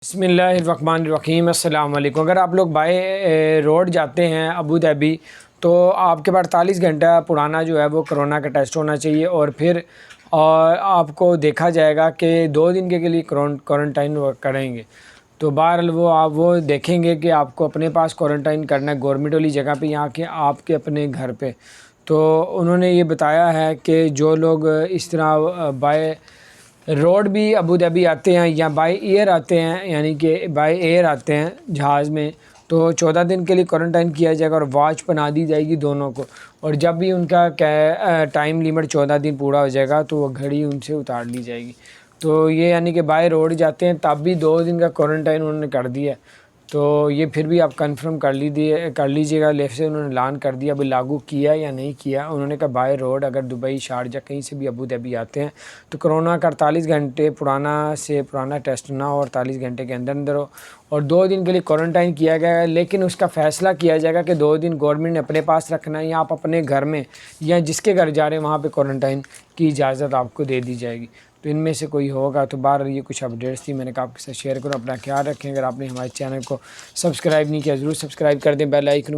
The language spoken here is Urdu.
بسم اللہ الرحمن الرحیم۔ السلام علیکم۔ اگر آپ لوگ بائی روڈ جاتے ہیں ابو ظہبی تو آپ کے پاس 48 گھنٹہ پرانا جو ہے وہ کرونا کا ٹیسٹ ہونا چاہیے، اور پھر آپ کو دیکھا جائے گا کہ 2 دن کے لیے کوارنٹائن کریں گے۔ تو بہرحال وہ دیکھیں گے کہ آپ کو اپنے پاس کوارنٹائن کرنا ہے گورنمنٹ والی جگہ پہ یا کہ آپ کے اپنے گھر پہ۔ تو انہوں نے یہ بتایا ہے کہ جو لوگ اس طرح بائی روڈ بھی ابو ظہبی آتے ہیں یا بائی ایئر آتے ہیں، یعنی کہ بائی ایئر آتے ہیں جہاز میں، تو 14 دن کے لیے کوارنٹائن کیا جائے گا اور واچ بنا دی جائے گی دونوں کو، اور جب بھی ان کا ٹائم لیمٹ 14 دن پورا ہو جائے گا تو وہ گھڑی ان سے اتار لی جائے گی۔ تو یہ یعنی کہ بائی روڈ جاتے ہیں تب بھی 2 دن کا کوارنٹائن انہوں نے کر دیا ہے۔ تو یہ پھر بھی آپ کنفرم کر لیجیے گا، لیف سے انہوں نے اعلان کر دیا، ابھی لاگو کیا یا نہیں کیا۔ انہوں نے کہا بائی روڈ اگر دبئی، شارجہ کہیں سے بھی ابو ظہبی آتے ہیں تو کرونا کا 48 گھنٹے پرانا ٹیسٹ نہ ہو، 48 گھنٹے کے اندر ہو، اور 2 دن کے لیے کوارنٹائن کیا گیا ہے۔ لیکن اس کا فیصلہ کیا جائے گا کہ 2 دن گورنمنٹ نے اپنے پاس رکھنا ہے یا آپ اپنے گھر میں یا جس کے گھر جا رہے ہیں وہاں پہ کوارنٹائن کی اجازت آپ کو دے دی جائے گی۔ تو ان میں سے کوئی ہوگا تو باہر یہ کچھ اپڈیٹس تھی، میں نے کہا آپ کے ساتھ شیئر کروں۔ اپنا خیال رکھیں۔ اگر آپ نے ہمارے چینل کو سبسکرائب نہیں کیا ضرور سبسکرائب کر دیں، بیل آئیکن